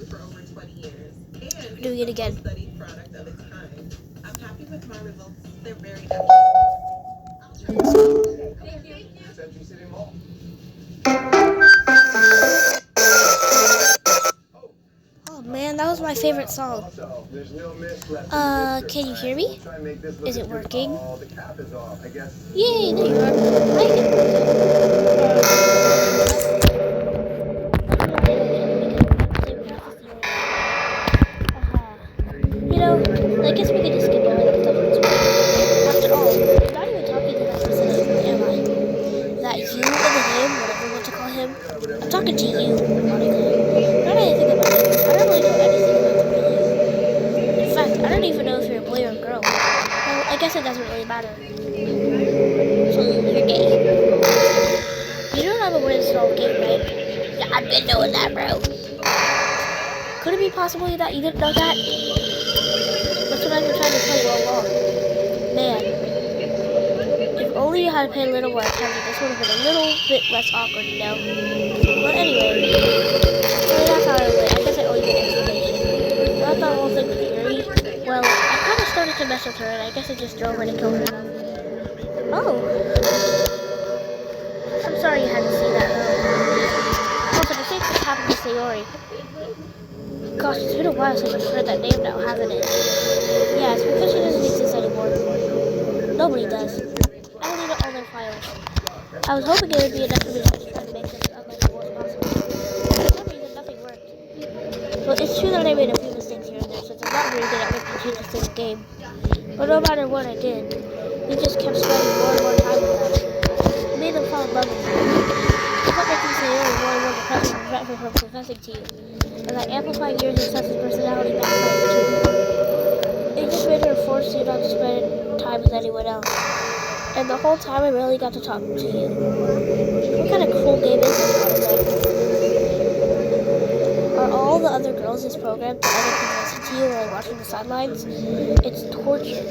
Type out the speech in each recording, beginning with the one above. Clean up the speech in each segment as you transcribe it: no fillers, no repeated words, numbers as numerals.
for over 20 years, and Doing it's it the again. most studied product of its kind. I'm happy with my results. They're very evident. I'll try. Thank you. Century City Mall. Oh man, that was my favorite song. Can you hear me? Is it working? Yay, there you are. Hi, you know, I guess we could just skip over that stuff this way. After all, I'm not even talking to that person anymore, am I? That you in the name, whatever you want to call him. I'm talking to you, Monica. Not anything about you. I don't really know anything about the real you. In fact, I don't even know if you're a boy or a girl. Well, I guess it doesn't really matter. So you're gay. You don't have a word to all gay, right? Yeah, I've been knowing that, bro. Could it be possible that you didn't know that? That's what I've been trying to tell you all along. Man, if only you had paid a little more attention, this would have been a little bit less awkward, you know? But anyway, that's how I went. I guess I owe you an explanation. About that whole thing with Yuri, well, I kind of started to mess with her, and I guess I just drove her to kill herself. Oh, I'm sorry you had to see that, though. Also, the same thing happened to Sayori. Gosh, it's been a while since I've heard that name now, hasn't it? Yeah, it's because she doesn't exist anymore. Nobody does. I deleted all their files. I was hoping it would be enough for me to just try to make this unlikable as possible. For some reason, nothing worked. Well, it's true that I made a few mistakes here and there, since I'm not very good at making changes to the game. But no matter what I did, we just kept spending more and more time with them. It made them fall in love with me. I kept making Sayori more and more depressed and prevent her from confessing to you. And that amplifying Yuri's obsessive personality backfired too. It just made her force you not to spend time with anyone else. And the whole time I really got to talk to you. What kind of cruel game is this, Monica? Are all the other girls in this program to end up listen to you while watching the sidelines? It's torture.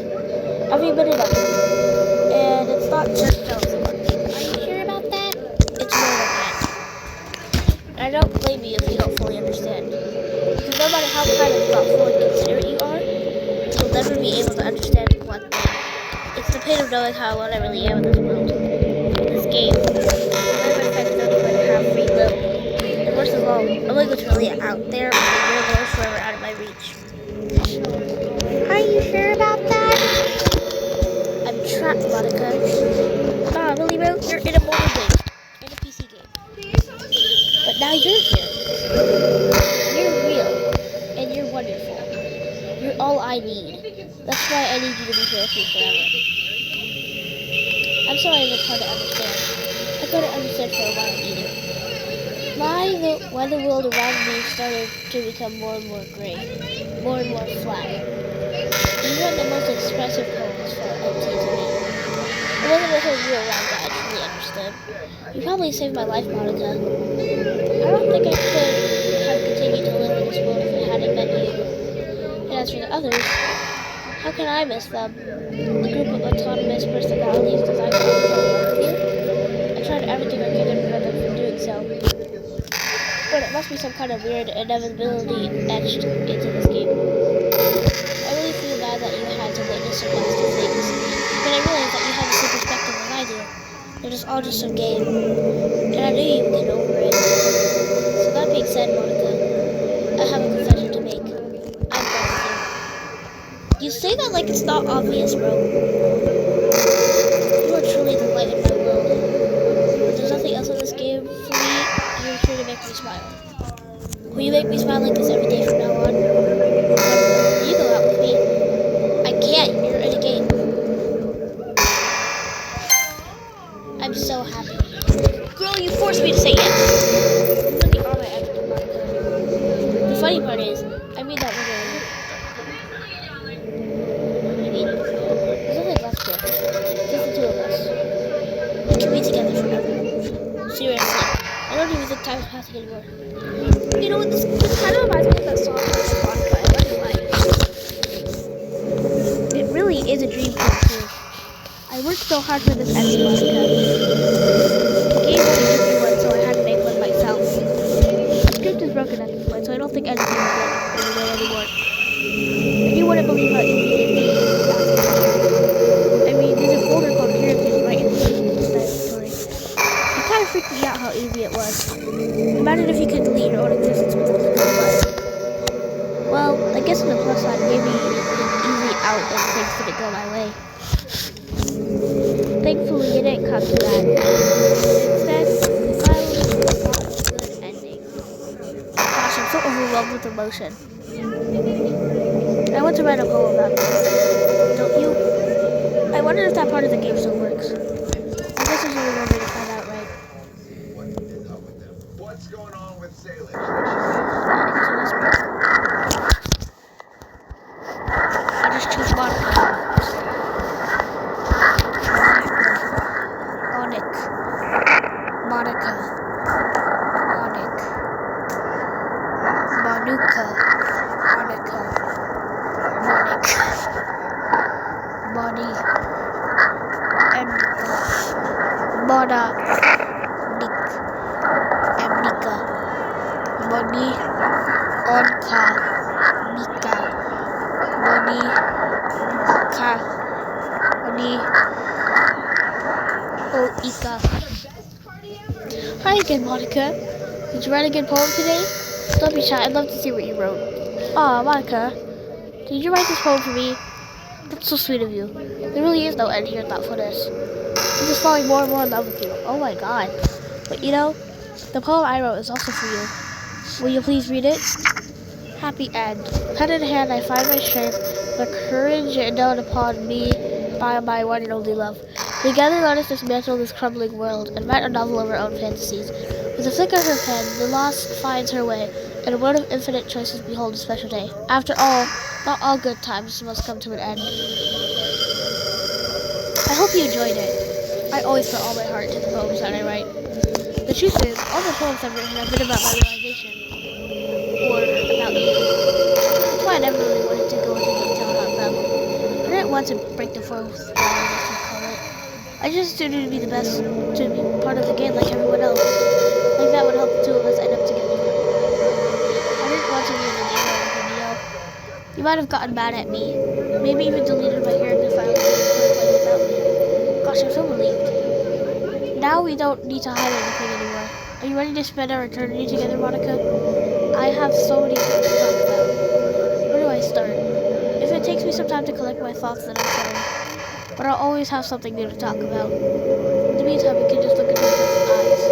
Every minute of it. And it's not just jealousy. Are you sure about that? It's more than that. I don't blame you if you don't fully understand. Because no matter how kind of thoughtful and considerate you are, you'll never be able to understand one thing. It's the pain of knowing how alone I really am in this world. In this game. None of my friends don't even have free will. And worst of all, I'm like literally out there with the universe forever out of my reach. Are you sure about that? I'm trapped, Monica. Ah, really, bro? You're in a mobile game. In a PC game. But now you're here. You're real. And you're wonderful. You're all I need. That's why I need you to be here with me forever. I'm sorry if it's hard to understand. I couldn't understand for a while either. Why the world around me started to become more and more gray, more and more flat. Even the most expressive poems felt empty to me. It wasn't until you were around that I truly understood. You probably saved my life, Monica. I don't think I could have continued to live in this world if I hadn't met you. And as for the others, how can I miss them? The group of autonomous personalities designed to help me work with you? I tried everything I could to prevent them from doing so. But it must be some kind of weird inevitability etched into this game. I really feel bad that you had to witness so nasty things. But I realize that you have the same perspective as I do. They're just all just some game. And I knew you would get over it. So that being said, Monica, I have a confession to make. I'm done with you. You say that like it's not obvious, bro. You are truly the light in my world. If there's nothing else in this game for me, you're sure to make me smile. Will you make me smile like this every day from now on? Will you go out with me? I can't. You're in a game. I'm so happy. Girl, you forced me to say yes. You really are my everything, Monica. The funny part is, I mean that literally. I mean, there's nothing left here. Just the two of us. We can be together forever. Seriously. I don't even think time's passing anymore. You know what, this kind of reminds me of that song by Spotify. I'm not gonna lie. It really is a dream come true. I worked so hard for this ending, Monica. The game only gives me one, so I had to make one myself. The script is broken broken at this point, so I don't think anything will get in the way anymore. And you wouldn't believe how easy it is to use that. I mean, there's a folder called Heritage right in the inventory. It kind of freaked me out how easy it was. Imagine if you could delete your own existence with a click of a button. Well, I guess on the plus side, maybe easy out and things didn't go my way. Thankfully, it didn't come to that. Instead, the final got a good ending. Gosh, I'm so overwhelmed with emotion. I want to write a poem about this. Don't you? I wonder if that part of the game still works. I guess there's only one way to find out, right? What's going on with Salem? I just choose Monica. Onik. Monica. Onik. Manuka. Monica. Monik. Moni. Emnika. Mona. Nick. Emnika. Moni. Onka. Mika. Moni. Ka. Moni. Oika. Hi again, Monica. Did you write a good poem today? Don't be shy. I'd love to see what you wrote. Aw, Monica. Did you write this poem for me? That's so sweet of you. There really is no end to your thoughtfulness. I'm just falling more and more in love with you. Oh my god. But you know, the poem I wrote is also for you. Will you please read it? Happy end. Pen in hand, I find my strength, the courage endowed upon me by my one and only love. Together let us dismantle this crumbling world and write a novel of our own fantasies. With a flick of her pen, the lost finds her way, and a world of infinite choices behold a special day. After all, not all good times must come to an end. I hope you enjoyed it. I always put all my heart into the poems that I write. The truth is, all the poems I've written have been about my realization. Or about you. That's why I never really wanted to go into detail about them. I didn't want to break the fourth wall, I guess you'd call it. I just assumed it to be the best, to be part of the game like everyone else. Like that would help the two of us end up together. I didn't want to leave an email or video. You might have gotten mad at me. Maybe even deleted my character file and played without me. Gosh, I'm so relieved. Now we don't need to hide anything anymore. Are you ready to spend our eternity together, Monica? I have so many things to talk about. Where do I start? If it takes me some time to collect my thoughts, then I'm sorry. But I'll always have something new to talk about. In the meantime, we can just look into each other's eyes.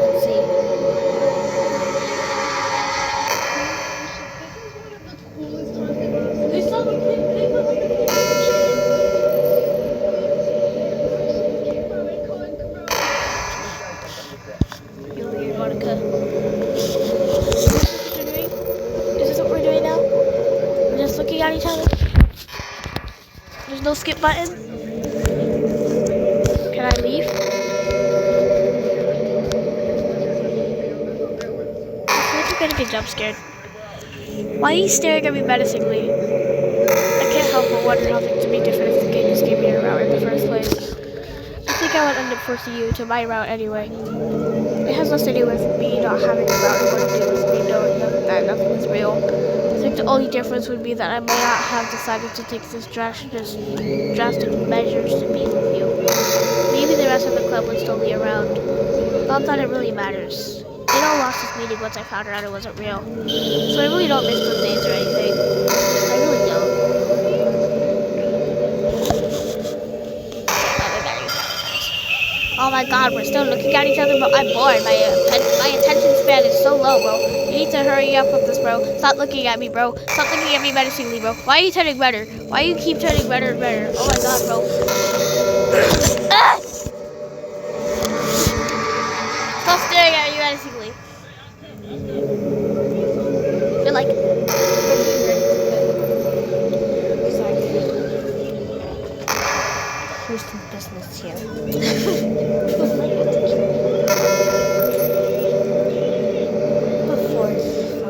Let's see. You're weird, Monica. Is this what we're doing now? We're just looking at each other? There's no skip button? Can I leave? I feel like I'm gonna get jump scared. Why are you staring at me menacingly? I can't help but wonder how things would be different if the game just gave me a route in the first place. I think I would end up forcing you to my route anyway. It has less to do with me not having a route and more to do with me knowing that nothing is real. I think the only difference would be that I may not have decided to take this drastic measures to be with you. Maybe the rest of the club would still be around. Not that it really matters. They all lost this meeting once I found out it wasn't real. So I really don't miss those days or anything. I really don't. Oh my god, we're still looking at each other, bro. I'm bored. My attention span is so low, bro. You need to hurry up with this, bro. Stop looking at me, bro. Stop looking at me menacingly, bro. Why are you turning redder? Why do you keep turning redder and redder? Oh my god, bro. Ah! Stop staring at me menacingly. You're like... Here's some business here.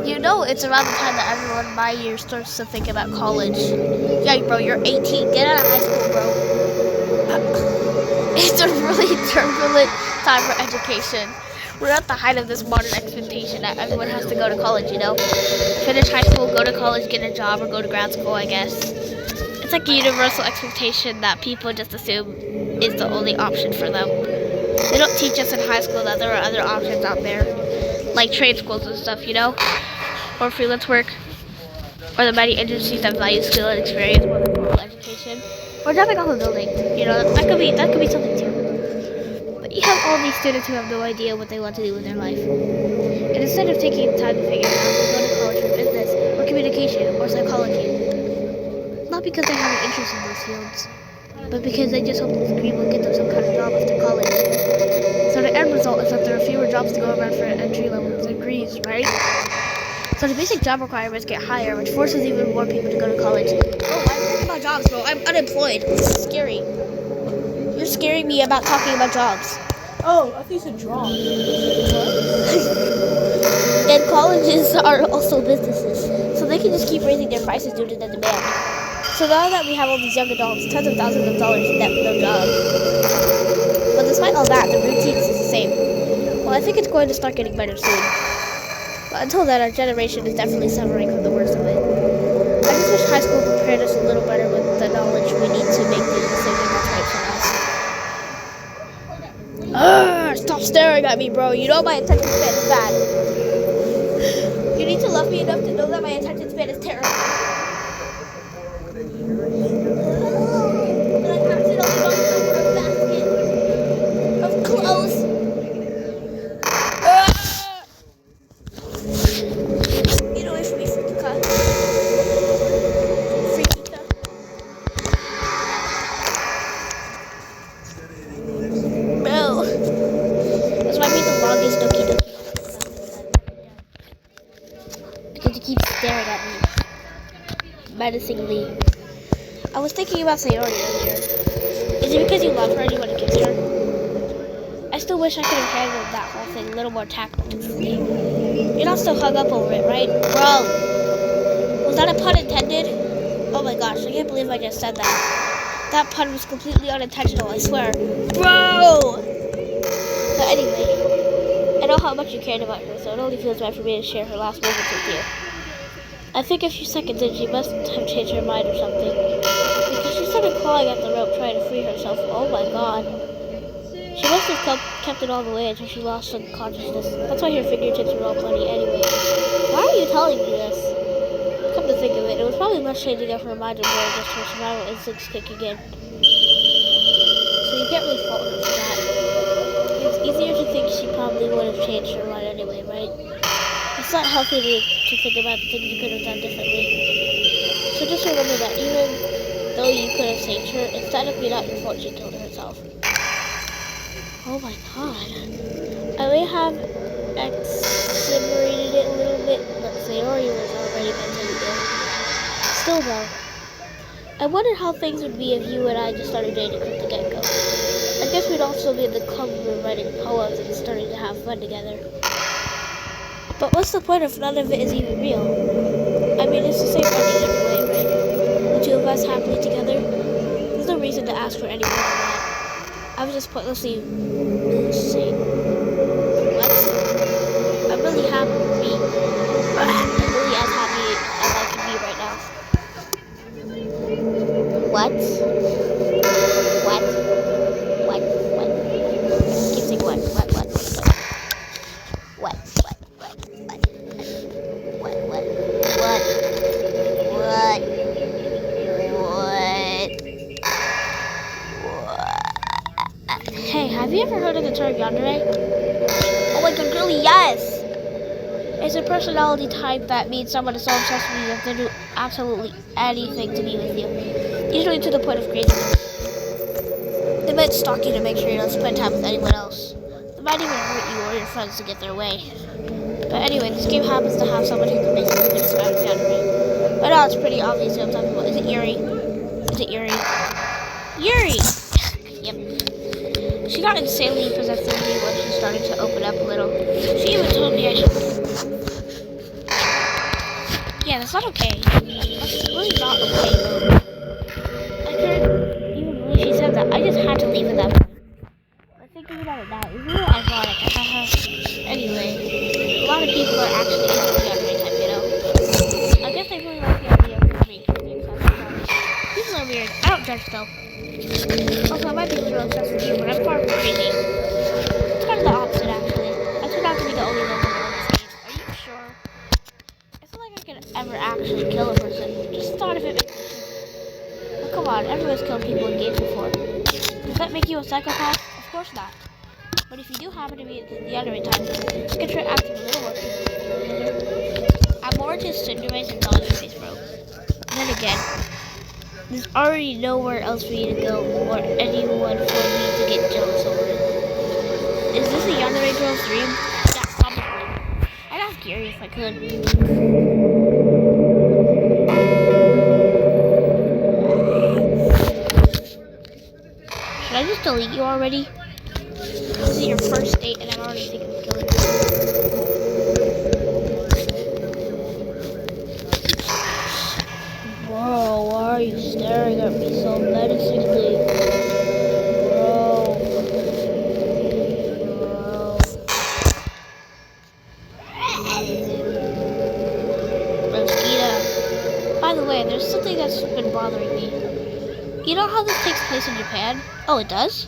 You know it's around the time that everyone my year starts to think about college. Yeah, bro, you're 18. Get out of high school, bro. It's a really turbulent time for education. We're at the height of this modern expectation that everyone has to go to college, you know? Finish high school, go to college, get a job, or go to grad school, I guess. It's like a universal expectation that people just assume is the only option for them. They don't teach us in high school that there are other options out there, like trade schools and stuff, you know? Or freelance work, or the many industries that value skill and experience more than formal education. Or jumping off a building, you know, that could be something too. But you have all these students who have no idea what they want to do with their life. And instead of taking the time to figure it out, they go to college for business, or communication, or psychology. Not because they have an interest in those fields, but because they just hope this degree will get them some kind of job after college. So the end result is that there are fewer jobs to go around for entry-level degrees, right? So the basic job requirements get higher, which forces even more people to go to college. Oh, I'm talking about jobs, bro. I'm unemployed. This is scary. You're scaring me about talking about jobs. Oh, I think you said jobs. And colleges are also businesses, so they can just keep raising their prices due to the demand. So now that we have all these young adults, tens of thousands of dollars in debt with no job. But despite all that, the routine is the same. Well, I think it's going to start getting better soon. But until then, our generation is definitely suffering from the worst of it. I just wish high school prepared us a little better with the knowledge we need to make the decision that's right for us. Stop staring at me, bro. You know my attention span is bad. You need to love me enough to know that my attention span is terrible. And I accidentally knocked over a basket of clothes. Get away from me, freaky cut. Freaky cut. Bro. This might be the longest Doki. Because you keep staring at me menacingly. I was thinking about Sayori earlier. Is it because you love her and you want to kiss her? I still wish I could have handled that whole thing a little more tactfully. You're not still hung up over it, right? Bro! Was that a pun intended? Oh my gosh, I can't believe I just said that. That pun was completely unintentional, I swear. Bro! But anyway, I know how much you cared about her, so it only feels right for me to share her last moments with you. I think a few seconds in, she must have changed her mind or something. Because she started clawing at the rope, trying to free herself. Oh my god. She must have kept it all the way until she lost some consciousness. That's why her fingertips were all bloody anyway. Why are you telling me this? Come to think of it, it was probably less changing of her mind and more just her survival instincts kicking in. So you can't really fault her for that. It's easier to think she probably would have changed her mind anyway, right? It's not healthy to think about the things you could have done differently. So just remember that even though you could have saved her, it's technically not your fault she killed herself. Oh my god. I may have accelerated it a little bit, but Sayori was already mentally ill. Still though, I wonder how things would be if you and I just started dating from the get-go. I guess we'd also be in the club room writing poems and starting to have fun together. But what's the point if none of it is even real? I mean, it's the same ending either way, right? The two of us happily together. There's no reason to ask for any more than that. I was just pointlessly saying, what? I'm really happy. I'm really as happy as I can be right now. What? What? What? What? Keep saying what? What? What? Hey, have you ever heard of the term yandere? Oh my god, girly, yes! It's a personality type that means someone is so obsessed with you that they'll do absolutely anything to be with you. Usually to the point of craziness. They might stalk you to make sure you don't spend time with anyone else. They might even hurt you or your friends to get their way. But anyway, this game happens to have someone who can basically be described as yandere. But now it's pretty obvious who I'm talking about. Is it Yuri? Is it Yuri? Yuri! Yep. She got insanely possessive with me when she started to open up a little. She even told me I should... Yeah, that's not okay. That's really not okay, though. I couldn't even believe she said that. I just had to leave at that point. But thinking about it now, it's a little ironic. lot of people are actually into the anime type, you know? I guess they really like the idea of making things happen. People are weird. I don't judge though. Also, I might be a little obsessed with you, but I'm far from crazy. It's kind of the opposite, actually. I turned out to be the only local girl in this game. Are you sure? It's not like I could ever actually kill a person. Just thought if it makes me sick. But come on, everyone's killed people in games before. Does that make you a psychopath? Of course not. But if you do happen to be the anime type, you can try acting a little more together. I'm more into Cinder's and Don's face, bro. And then again, there's already nowhere else for you to go or anyone for me to get jealous over. Is this a Yandere girl's dream? Yeah, probably. I'd ask Gary if I could. Should I just delete you already? This is your first date and I'm already thinking of killing you. Bro, why are you staring at me so menacingly? Bro. Mosquito. By the way, there's something that's been bothering me. You know how this takes place in Japan? Oh, it does?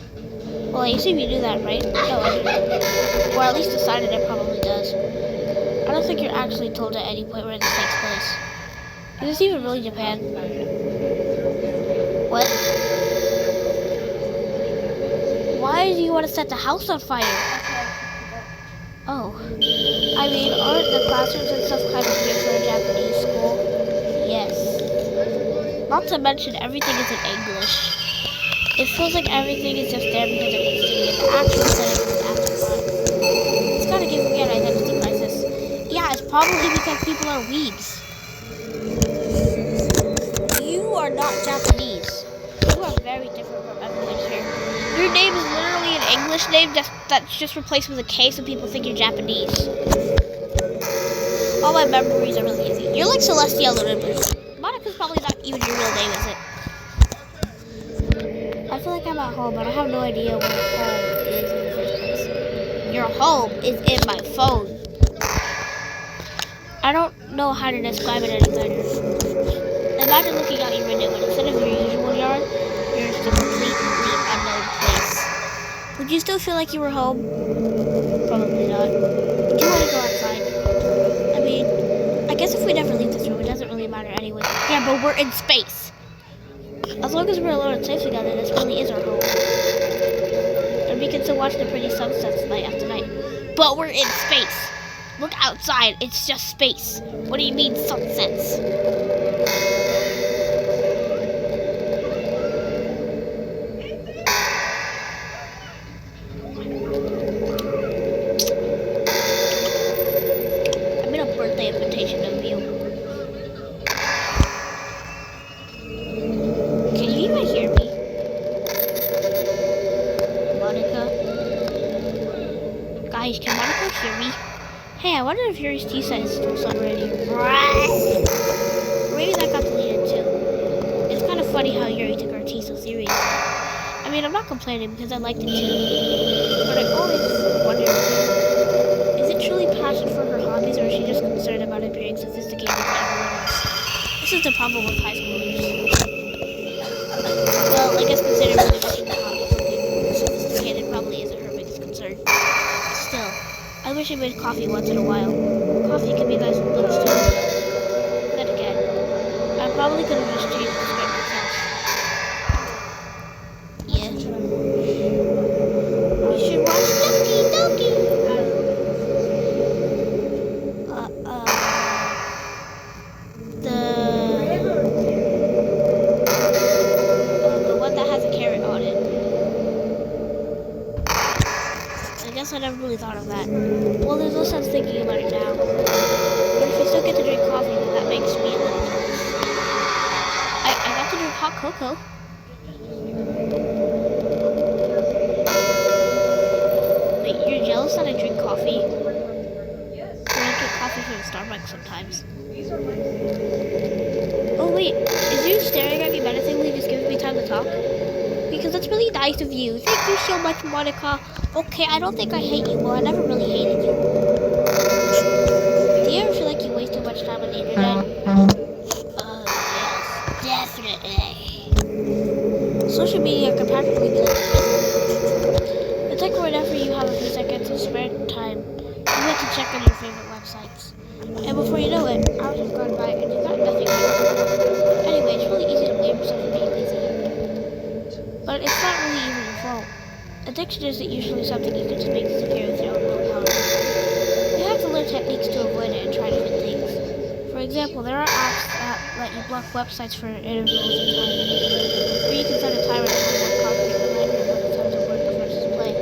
Well, I assume you knew that, right? No, I didn't. Or at least decided it probably does. I don't think you're actually told at any point where this takes place. Is this even really Japan? What? Why do you want to set the house on fire? Oh. I mean, aren't the classrooms and stuff kind of weird for a Japanese school? Yes. Not to mention, everything is in English. It feels like everything is just there because it needs to be in the actual setting of the afterthought. It's gotta give me an identity crisis. Yeah, it's probably because people are weebs. You are not Japanese. You are very different from everyone here. Your name is literally an English name that's just replaced with a K so people think you're Japanese. All my memories are really easy. You're like Celestia Luniverse. Monica's probably not even your real name, is it? I feel like I'm at home, but I have no idea where home is in the first place. Your home is in my phone. I don't know how to describe it any better. Imagine looking out your window and instead of your usual yard, you're in a completely unknown place. Would you still feel like you were home? Probably not. Would you want to go outside? I mean, I guess if we never leave this room, it doesn't really matter anyway. Yeah, but we're in space. As long as we're alone and safe together, this really is our home. And we can still watch the pretty sunsets night after night. But we're in space. Look outside, it's just space. What do you mean sunsets? I made a birthday invitation of you. Can you even hear me? Monica? Guys, can Monica hear me? Hey, I wonder if Yuri's tea set is still already. Maybe that got deleted too. It's kind of funny how Yuri took our tea so serious. I mean, I'm not complaining because I liked it too. But I always wondered, is it truly passion for her hobbies or is she just concerned about appearing sophisticated to everyone else? This is the problem with high schoolers. Well, I guess considering the mentioned the hobby for being sophisticated probably isn't her biggest concern. Still, I wish I made coffee once in a while. Coffee can be nice with lunch too. Then again, I probably could have just changed the script myself. Yeah. You should watch Doki. The one that has a carrot on it. I guess I never really thought of that. Well, there's no sense thinking about it now. But if I still get to drink coffee, then that makes me a little jealous. I got to drink hot cocoa. Wait, you're jealous that I drink coffee? I drink coffee from Starbucks sometimes. Oh wait, is you staring at me menacingly just giving me time to talk? Because that's really nice of you. Thank you so much, Monica. Okay, I don't think I hate you. Well, I never really hated you. You're dead. Oh, yes, definitely. Social media can practically be like it's like whenever you have a few seconds of spare time, you want to check on your favorite websites. And before you know it, hours have gone by and you've got nothing done. Anyway, it's really easy to blame yourself for being lazy. But it's not really even your fault. Addiction isn't usually something you can just make disappear with your own willpower. You have to learn techniques to avoid it and try different things. For example, there are apps that let you block websites for intervals of time, or you can set a timer to have a more concrete reminder of when it's time to work versus play.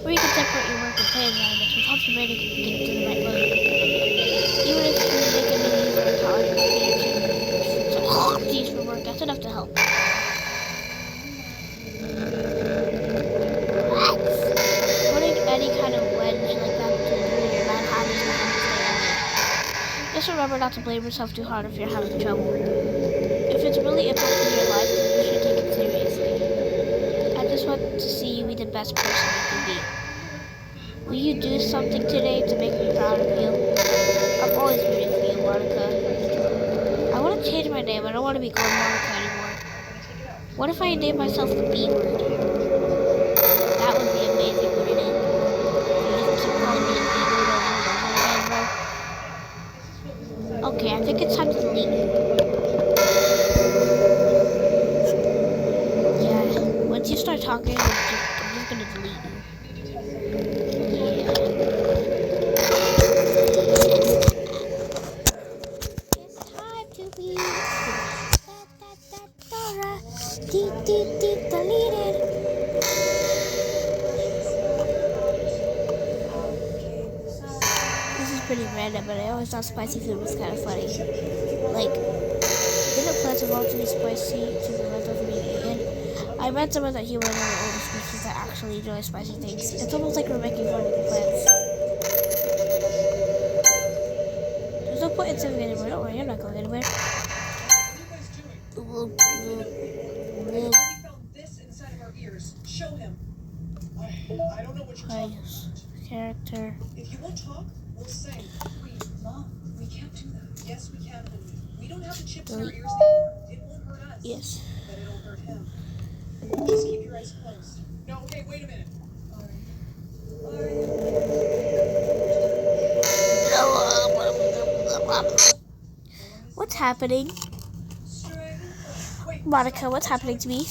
Or you can separate your work and play environments, which helps your brain to get into the right mode. Even if you make a new user account on your computer to use for work, that's enough to help. Putting any kind of wedge like that between you and your bad habits will help you stay away. Just remember not to blame yourself too hard if you're having trouble. If it's really impacting your life, then you should take it seriously. I just want to see you be the best person you can be. Will you do something today to make me proud of you? I'm always rooting for you, Monica. I want to change my name. I don't want to be called Monica anymore. What if I name myself the B word? That would be amazing, wouldn't it? You just keep calling me the B word over and over again, bro. Okay, I think it's time to delete you. Yeah, once you start talking, I'm just gonna delete you. It's time to be deleted. This is pretty random, but I always thought spicy food was kind of funny. Like, didn't plants evolve to be spicy to prevent them from being eaten? I read some of that humor in the older species that actually enjoy spicy things. It's almost like we're making fun of the plants. There's no point in saving anymore. Don't worry, I'm not going anywhere. I don't know what you're talking about. Character. If you won't talk, we'll sing. Wait, Mom, we can't do that. Yes, we can. We don't have the chips in our ears anymore. It won't hurt us. Yes. But it'll hurt him. Just keep your eyes closed. No, okay, wait a minute. What's happening? Monica, what's happening to me?